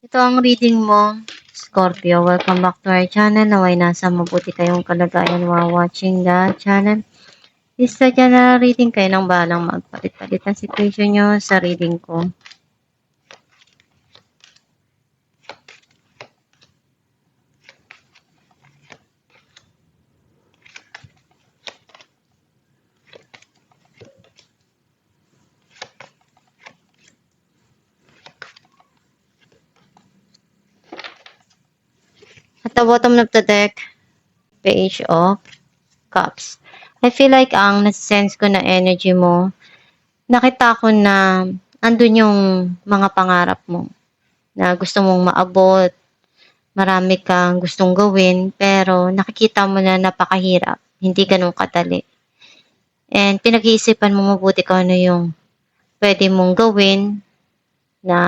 Ito ang reading mo, Scorpio. Welcome back to our channel. Naway nasa mabuti kayong kalagayan while watching the channel. Isa general reading, kayo nang bahalang magpalit-palit ang situation nyo sa reading ko. At the bottom of the deck, Page of Cups. I feel like ang nasa-sense ko na energy mo, nakita ko na andun yung mga pangarap mo na gusto mong maabot, marami kang gustong gawin, pero nakikita mo na napakahirap, hindi ganun kadali. And pinag-iisipan mo mabuti kung ano yung pwede mong gawin na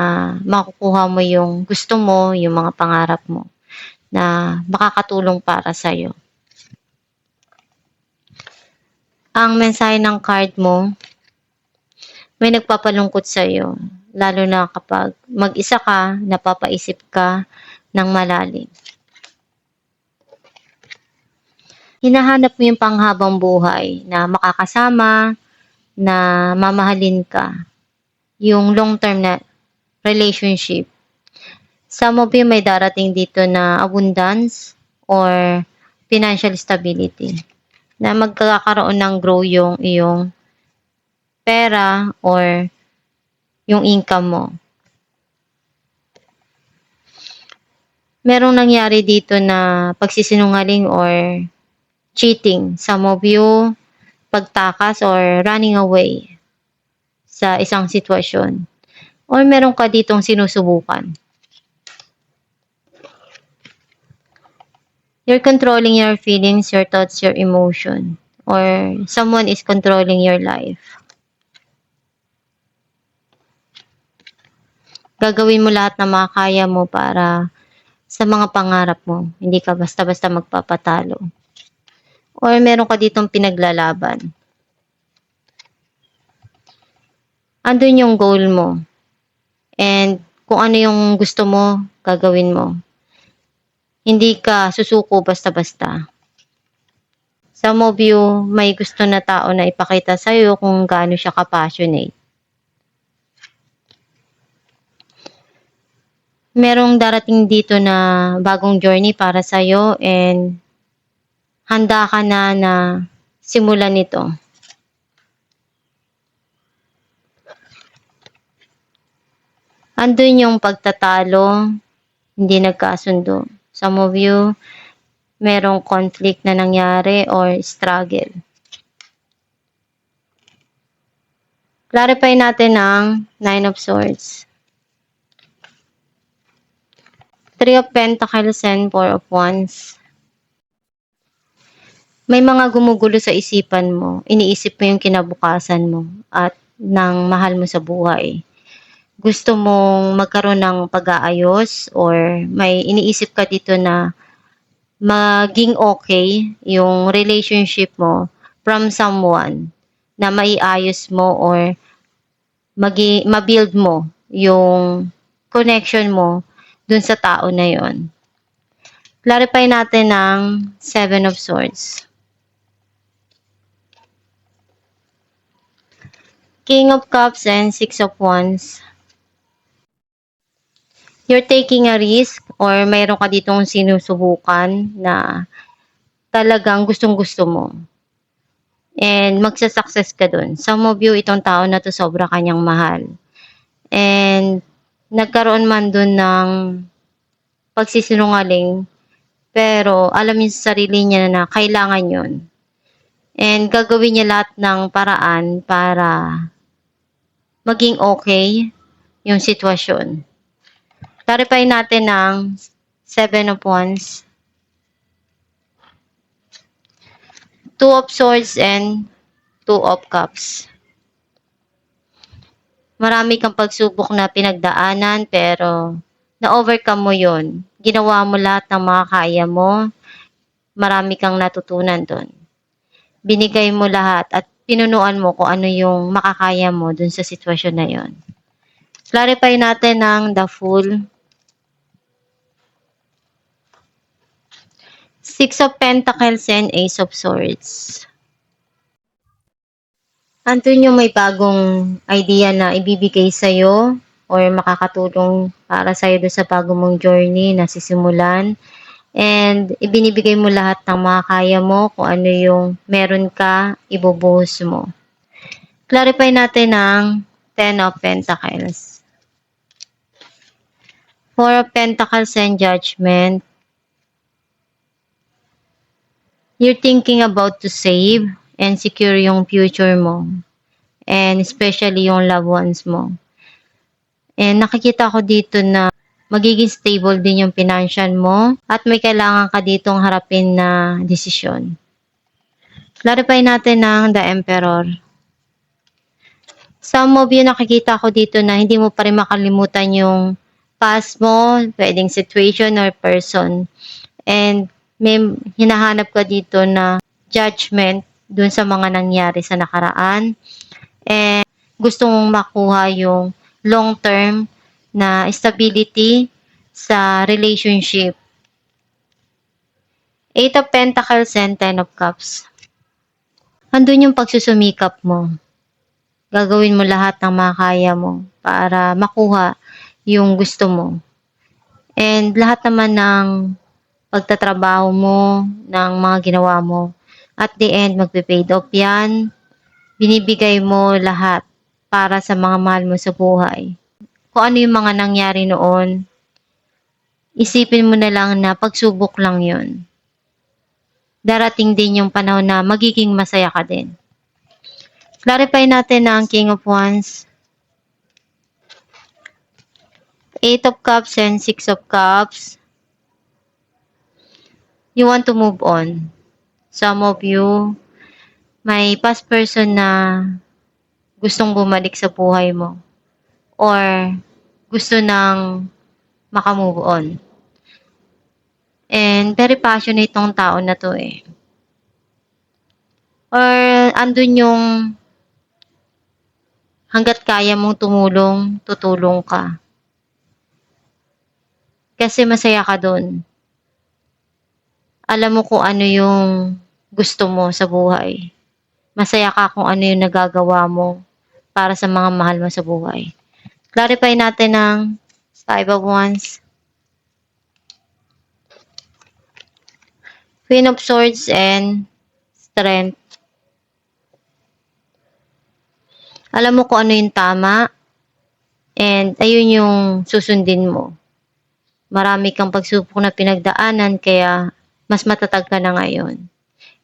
makukuha mo yung gusto mo, yung mga pangarap mo na makakatulong para sa'yo. Ang mensahe ng card mo, may nagpapalungkot sa'yo, lalo na kapag mag-isa ka, napapaisip ka ng malalim. Hinahanap mo yung panghabang buhay na makakasama, na mamahalin ka. Yung long-term na relationship. Some of you may darating dito na abundance or financial stability. Na magkakaroon ng grow yung iyong pera or yung income mo. Merong nangyari dito na pagsisinungaling or cheating. Some of you, pagtakas or running away sa isang sitwasyon. Or meron ka ditong sinusubukan. You're controlling your feelings, your thoughts, your emotion. Or someone is controlling your life. Gagawin mo lahat na makakaya mo para sa mga pangarap mo. Hindi ka basta-basta magpapatalo. Or meron ka ditong pinaglalaban. Andun yung goal mo. And kung ano yung gusto mo, gagawin mo. Hindi ka susuko basta-basta. Some of you, may gusto na tao na ipakita sa'yo kung gaano siya ka-passionate. Merong darating dito na bagong journey para sa'yo and handa ka na simulan ito. Andun yung pagtatalo, hindi nagkasundo. Some of you, merong conflict na nangyari or struggle. Clarify natin ang Nine of Swords. 3 of Pentacles and 4 of Wands. May mga gumugulo sa isipan mo. Iniisip mo yung kinabukasan mo at ng mahal mo sa buhay. Gusto mong magkaroon ng pag-aayos or may iniisip ka dito na maging okay yung relationship mo from someone na maiayos mo or ma-build mo yung connection mo dun sa tao na yon. Clarify natin ang 7 of Swords. King of Cups and 6 of Wands. You're taking a risk or mayroon ka ditong sinusubukan na talagang gustong-gusto mo. And magsa-success ka dun. Some of you, itong tao na to sobra kanyang mahal. And nagkaroon man dun ng pagsisinungaling, pero alam niya sa sarili niya na kailangan yun. And gagawin niya lahat ng paraan para maging okay yung sitwasyon. Clarify natin ang 7 of Wands, 2 of Swords and 2 of Cups. Marami kang pagsubok na pinagdaanan pero na-overcome mo yon. Ginawa mo lahat ng makakaya mo. Marami kang natutunan doon. Binigay mo lahat at pinunuan mo kung ano yung makakaya mo dun sa sitwasyon na yon. Clarify natin ang the Fool, Six of Pentacles and Ace of Swords. Andun yung may bagong idea na ibibigay sa'yo or makakatulong para sa'yo doon sa bago mong journey na sisimulan. And ibinibigay mo lahat ng makakaya mo, kung ano yung meron ka, ibubuhos mo. Clarify natin ang Ten of Pentacles. Four of Pentacles and Judgment. You're thinking about to save and secure yung future mo. And especially yung loved ones mo. And nakikita ko dito na magiging stable din yung financial mo at may kailangan ka ditong harapin na desisyon. Clarify natin ang The Emperor. Some of you nakikita ko dito na hindi mo pa rin makalimutan yung past mo, pwedeng situation or person. And may hinahanap ka dito na judgment dun sa mga nangyari sa nakaraan. And gusto mong makuha yung long-term na stability sa relationship. Eight of Pentacles and Ten of Cups. Andun yung pagsusumikap mo. Gagawin mo lahat ng makakaya mo para makuha yung gusto mo. And lahat naman ng pagtatrabaho mo, ng mga ginawa mo, at the end, magpe-paid off yan. Binibigay mo lahat para sa mga mahal mo sa buhay. Kung ano yung mga nangyari noon, isipin mo na lang na pagsubok lang yun. Darating din yung panahon na magiging masaya ka din. Clarify natin na ang King of Wands, Eight of Cups and Six of Cups. You want to move on. Some of you, may past person na gustong bumalik sa buhay mo. Or gusto nang makamove on. And very passionate tong tao na to eh. Or andun yung hanggat kaya mong tumulong, tutulong ka. Kasi masaya ka dun. Alam mo kung ano yung gusto mo sa buhay. Masaya ka kung ano yung nagagawa mo para sa mga mahal mo sa buhay. Clarify natin ang Five of Wands, Queen of Swords and Strength. Alam mo kung ano yung tama and ayun yung susundin mo. Marami kang pagsubok na pinagdaanan kaya mas matatag ka na ngayon.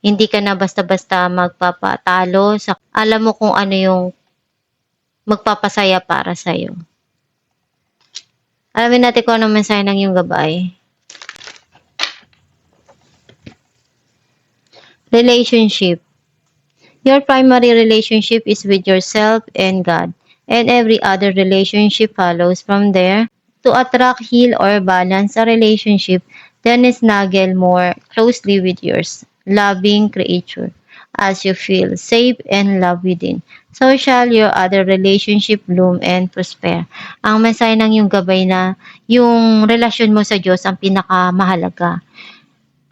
Hindi ka na basta-basta magpapatalo. Alam mo kung ano yung magpapasaya para sa'yo. Alamin natin kung ano mensahe ng iyong gabay. Relationship. Your primary relationship is with yourself and God, and every other relationship follows from there. To attract, heal, or balance a relationship, then snuggle more closely with your loving creature as you feel safe and loved within. So shall your other relationship bloom and prosper. Ang mensahe ng iyong gabay na yung relasyon mo sa Diyos ang pinakamahalaga.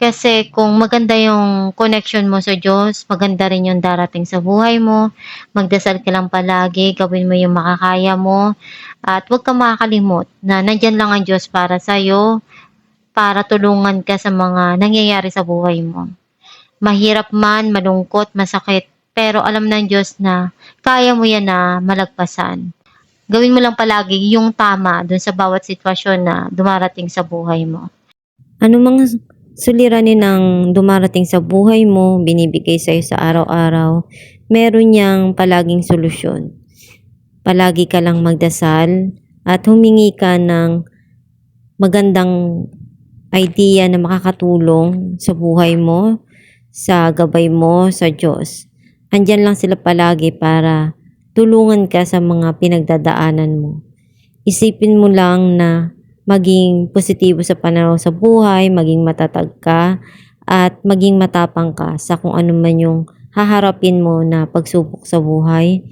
Kasi kung maganda yung connection mo sa Diyos, maganda rin yung darating sa buhay mo. Magdasal ka lang palagi, gawin mo yung makakaya mo. At huwag kang makakalimot na nandyan lang ang Diyos para sa'yo, para tulungan ka sa mga nangyayari sa buhay mo. Mahirap man, malungkot, masakit, pero alam ng Diyos na kaya mo yan na malagpasan. Gawin mo lang palagi yung tama dun sa bawat sitwasyon na dumarating sa buhay mo. Ano mga suliranin ng dumarating sa buhay mo, binibigay sa'yo sa araw-araw, meron niyang palaging solusyon. Palagi ka lang magdasal at humingi ka ng magandang idea na makakatulong sa buhay mo, sa gabay mo, sa Diyos. Andyan lang sila palagi para tulungan ka sa mga pinagdadaanan mo. Isipin mo lang na maging positibo sa pananaw sa buhay, maging matatag ka, at maging matapang ka sa kung ano man yung haharapin mo na pagsubok sa buhay.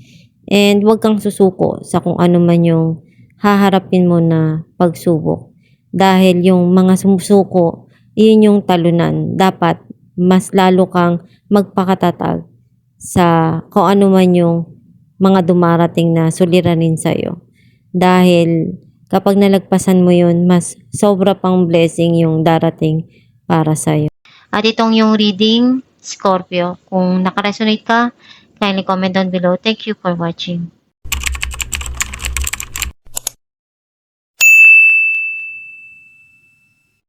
And huwag kang susuko sa kung ano man yung haharapin mo na pagsubok. Dahil yung mga sumusuko, yun yung talunan. Dapat mas lalo kang magpakatatag sa kung ano man yung mga dumarating na suliranin sa'yo. Dahil kapag nalagpasan mo yun, mas sobra pang blessing yung darating para sa'yo. At itong yung reading, Scorpio. Kung nakaresonate ka, kindly comment down below. Thank you for watching.